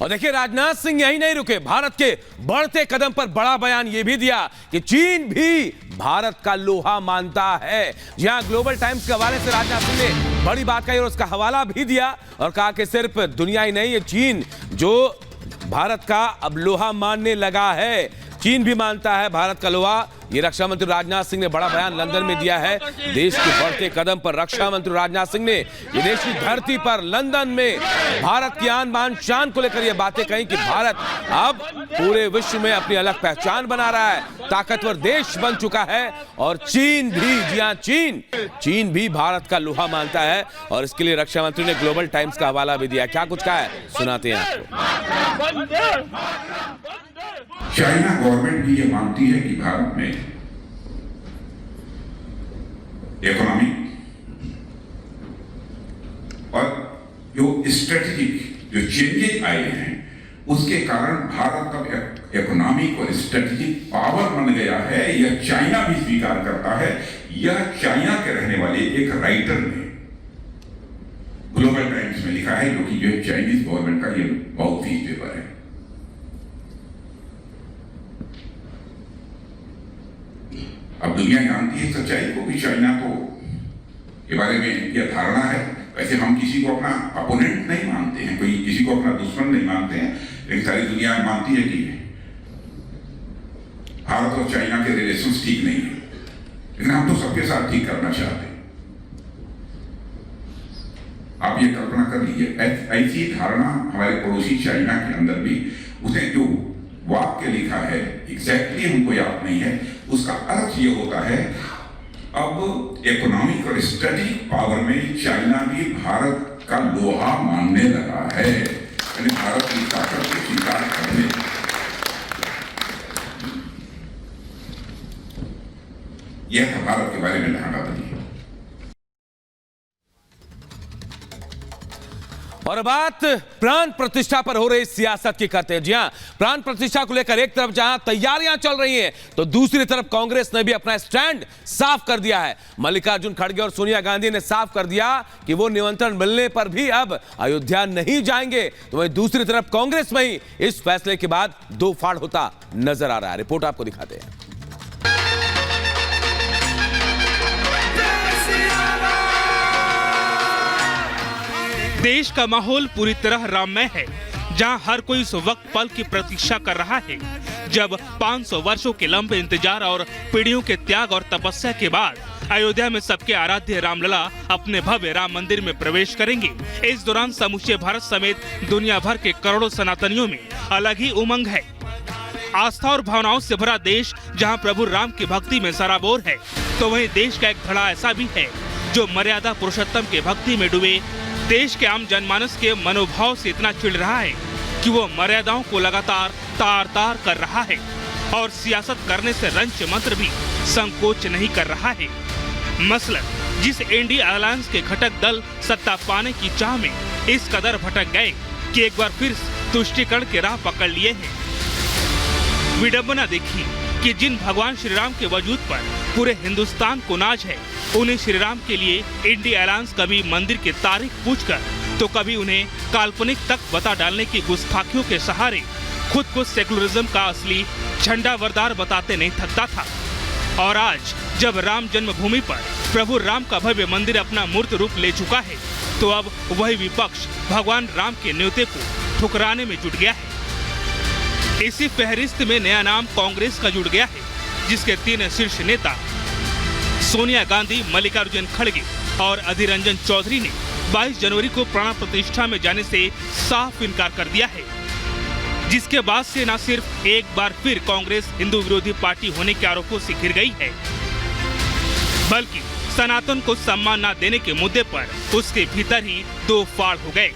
और देखिए, राजनाथ सिंह यही नहीं रुके, भारत के बढ़ते कदम पर बड़ा बयान यह भी दिया कि चीन भी भारत का लोहा मानता है। जहां ग्लोबल टाइम्स के हवाले से राजनाथ सिंह ने बड़ी बात कही और उसका हवाला भी दिया और कहा कि सिर्फ दुनिया ही नहीं, ये चीन जो भारत का अब लोहा मानने लगा है, चीन भी मानता है भारत का लोहा। ये रक्षा मंत्री राजनाथ सिंह ने बड़ा बयान लंदन में दिया है। देश के बढ़ते कदम पर रक्षा मंत्री राजनाथ सिंह ने ये देश की धरती पर लंदन में भारत की आन बान शान को लेकर ये बातें कही कि भारत अब पूरे विश्व में अपनी अलग पहचान बना रहा है, ताकतवर देश बन चुका है। और चीन भी, जी हां, चीन भी भारत का लोहा मानता है। और इसके लिए रक्षा मंत्री ने ग्लोबल टाइम्स का हवाला भी दिया। क्या कुछ कहा है, सुनाते हैं आपको। चाइना गवर्नमेंट भी ये मानती है कि भारत में इकोनॉमिक और जो स्ट्रेटेजिक जो चेंजेस आए हैं उसके कारण भारत अब इकोनॉमिक और स्ट्रेटेजिक पावर बन गया है। यह चाइना भी स्वीकार करता है। यह चाइना के रहने वाले एक राइटर ने ग्लोबल टाइम्स में लिखा है, जो कि जो चाइनीज गवर्नमेंट का ये बहुत फीस पेपर है। अब दुनिया जानती है सच्चाई को कि चाइना को के बारे में यह धारणा है। वैसे हम किसी को अपना अपोनेंट नहीं मानते हैं, कोई किसी को अपना दुश्मन नहीं मानते हैं, लेकिन सारी दुनिया मानती है कि भारत और चाइना के रिलेशंस ठीक नहीं है, लेकिन हम तो सबके साथ ठीक करना चाहते हैं। आप ये कल्पना कर लीजिए, ऐसी धारणा हमारे पड़ोसी चाइना के अंदर भी, उसने जो वाक्य लिखा है एग्जैक्टली हमको याद नहीं है, उसका अर्थ ये होता है अब इकोनॉमिक और स्ट्रेटेजिक पावर में चाइना भी भारत का लोहा मानने लगा है, यानी भारत की ताकत को स्वीकार करने। यह भारत के बारे में धारणा बनी है। और बात प्राण प्रतिष्ठा पर हो रही सियासत की करते हैं। जी हां, प्राण प्रतिष्ठा को लेकर एक तरफ जहां तैयारियां चल रही हैं, तो दूसरी तरफ कांग्रेस ने भी अपना स्टैंड साफ कर दिया है। मल्लिकार्जुन खड़गे और सोनिया गांधी ने साफ कर दिया कि वो निमंत्रण मिलने पर भी अब अयोध्या नहीं जाएंगे। तो वहीं दूसरी तरफ कांग्रेस में ही इस फैसले के बाद दो फाड़ होता नजर आ रहा है। रिपोर्ट आपको दिखाते हैं। देश का माहौल पूरी तरह राममय है, जहां हर कोई इस वक्त पल की प्रतीक्षा कर रहा है जब 500 वर्षों के लंबे इंतजार और पीढ़ियों के त्याग और तपस्या के बाद अयोध्या में सबके आराध्य रामलला अपने भव्य राम मंदिर में प्रवेश करेंगे। इस दौरान समूचे भारत समेत दुनिया भर के करोड़ों सनातनियों में अलग ही उमंग है। आस्था और भावनाओं से भरा देश जहां प्रभु राम की भक्ति में सराबोर है, तो वहीं देश का एक धड़ा ऐसा भी है जो मर्यादा पुरुषोत्तम के भक्ति में डूबे देश के आम जनमानस के मनोभाव से इतना चिढ़ रहा है कि वो मर्यादाओं को लगातार तार तार कर रहा है और सियासत करने से रंच मंत्र भी संकोच नहीं कर रहा है। मसलन जिस इंडिया अलायंस के घटक दल सत्ता पाने की चाह में इस कदर भटक गए कि एक बार फिर तुष्टीकरण की राह पकड़ लिए हैं। विडंबना देखिए कि जिन भगवान श्री राम के वजूद पर पूरे हिंदुस्तान को नाज है, उन्हें श्री राम के लिए इंडिया अलायंस कभी मंदिर की तारीख पूछकर तो कभी उन्हें काल्पनिक तक बता डालने की गुस्ताखियों के सहारे खुद को सेकुलरिज्म का असली झंडावरदार बताते नहीं थकता था। और आज जब राम जन्मभूमि पर प्रभु राम का भव्य मंदिर अपना मूर्त रूप ले चुका है, तो अब वही विपक्ष भगवान राम के न्योते को ठुकराने में जुट गया है। इसी फहरिस्त में नया नाम कांग्रेस का जुड़ गया है, जिसके 3 शीर्ष नेता सोनिया गांधी, मल्लिकार्जुन खड़गे और अधीर रंजन चौधरी ने 22 जनवरी को प्राण प्रतिष्ठा में जाने से साफ इनकार कर दिया है, जिसके बाद से न सिर्फ एक बार फिर कांग्रेस हिंदू विरोधी पार्टी होने के आरोपों से घिर गई है, बल्कि सनातन को सम्मान न देने के मुद्दे पर उसके भीतर ही दो फाड़ हो गए।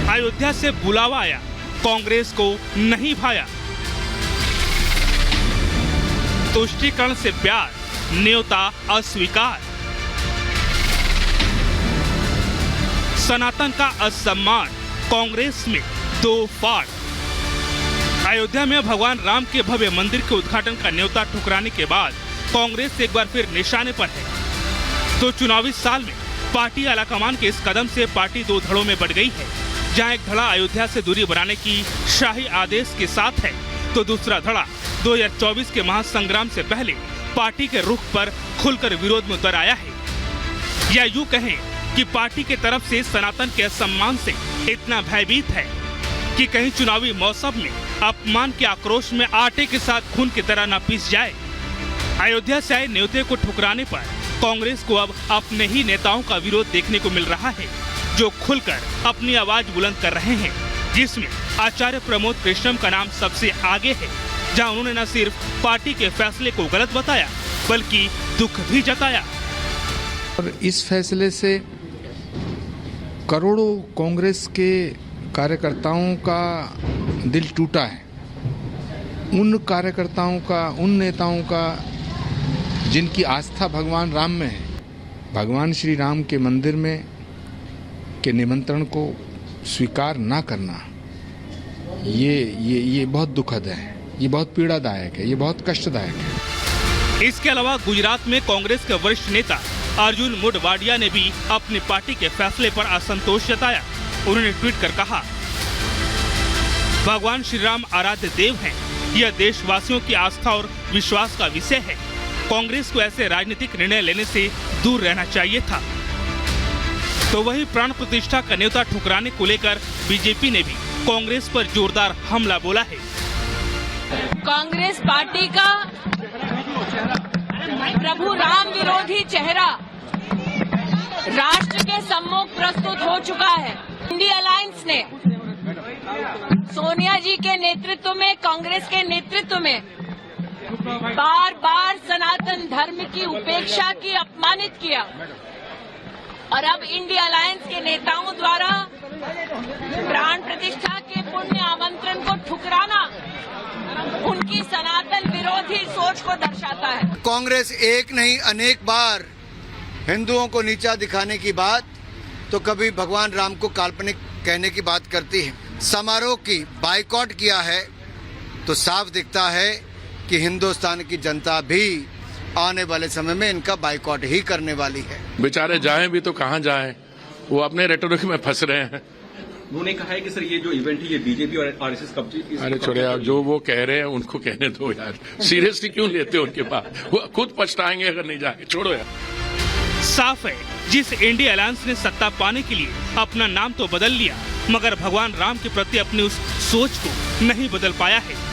अयोध्या से बुलावा आया, कांग्रेस को नहीं भाया। तुष्टीकरण से प्यार, न्योता अस्वीकार। सनातन का असम्मान, कांग्रेस में दो फाड़। अयोध्या में भगवान राम के भव्य मंदिर के उद्घाटन का न्योता ठुकराने के बाद कांग्रेस एक बार फिर निशाने पर है। तो चुनावी साल में पार्टी आलाकमान के इस कदम से पार्टी दो धड़ों में बढ़ गई है, जहां एक धड़ा अयोध्या से दूरी बनाने की शाही आदेश के साथ है, तो दूसरा धड़ा 2024 के महासंग्राम से पहले पार्टी के रुख पर खुलकर विरोध में उतर आया है। या यूं कहें कि पार्टी के तरफ से सनातन के सम्मान से इतना भयभीत है कि कहीं चुनावी मौसम में अपमान के आक्रोश में आटे के साथ खून की तरह न पिस जाए। अयोध्या से आए न्योते को ठुकराने पर कांग्रेस को अब अपने ही नेताओं का विरोध देखने को मिल रहा है, जो खुलकर अपनी आवाज बुलंद कर रहे हैं, जिसमें आचार्य प्रमोद कृष्णम का नाम सबसे आगे है, जहां उन्होंने न सिर्फ पार्टी के फैसले को गलत बताया बल्कि दुख भी जताया। और इस फैसले से करोड़ों कांग्रेस के कार्यकर्ताओं का दिल टूटा है। उन कार्यकर्ताओं का, उन नेताओं का जिनकी आस्था भगवान राम में है, भगवान श्री राम के मंदिर में के निमंत्रण को स्वीकार ना करना, ये बहुत दुखद है, ये बहुत पीड़ादायक है, ये बहुत कष्टदायक है। इसके अलावा गुजरात में कांग्रेस के वरिष्ठ नेता अर्जुन मोढवाडिया ने भी अपनी पार्टी के फैसले पर असंतोष जताया। उन्होंने ट्वीट कर कहा, भगवान श्री राम आराध्य देव हैं, यह देशवासियों की आस्था और विश्वास का विषय है। कांग्रेस को ऐसे राजनीतिक निर्णय लेने से दूर रहना चाहिए था। तो वही प्राण प्रतिष्ठा का न्योता ठुकराने को लेकर बीजेपी ने भी कांग्रेस पर जोरदार हमला बोला है। कांग्रेस पार्टी का प्रभु राम विरोधी चेहरा राष्ट्र के सम्मुख प्रस्तुत हो चुका है। इंडिया अलायंस ने सोनिया जी के नेतृत्व में, कांग्रेस के नेतृत्व में बार बार सनातन धर्म की उपेक्षा की, अपमानित किया, और अब इंडिया अलायंस के नेताओं द्वारा प्राण प्रतिष्ठा के पुण्य आमंत्रण को ठुकराना उनकी सनातन विरोधी सोच को दर्शाता है। कांग्रेस एक नहीं अनेक बार हिंदुओं को नीचा दिखाने की बात, तो कभी भगवान राम को काल्पनिक कहने की बात करती है। समारोह की बाइकॉट किया है तो साफ दिखता है कि हिंदुस्तान की जनता भी आने वाले समय में इनका बाइकॉट ही करने वाली है। बेचारे जाएं भी तो कहां जाएं, वो अपने रेटोरिक में फंस रहे हैं। उन्होंने कहा है कि सर ये जो इवेंट है ये बीजेपी और आरएसएस कब्जे। अरे छोड़े आप, जो वो कह रहे हैं उनको कहने दो यार, सीरियसली क्यों लेते हो उनके बात, वो खुद पछताएंगे अगर नहीं जाएंगे, छोड़ो यार। साफ है, जिस इंडिया अलायंस ने सत्ता पाने के लिए अपना नाम तो बदल लिया, मगर भगवान राम के प्रति अपनी उस सोच को नहीं बदल पाया है,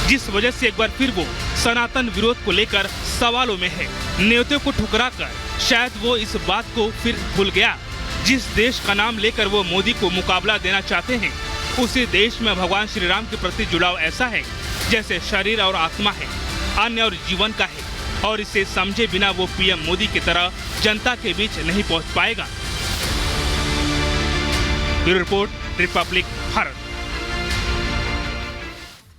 जिस वजह से एक बार फिर वो सनातन विरोध को लेकर सवालों में है। न्योते को ठुकराकर शायद वो इस बात को फिर भूल गया, जिस देश का नाम लेकर वो मोदी को मुकाबला देना चाहते हैं, उसी देश में भगवान श्री राम के प्रति जुड़ाव ऐसा है जैसे शरीर और आत्मा है, अन्य और जीवन का है, और इसे समझे बिना वो पीएम मोदी की तरह जनता के बीच नहीं पहुंच पाएगा। Bureau report, Republic Bharat.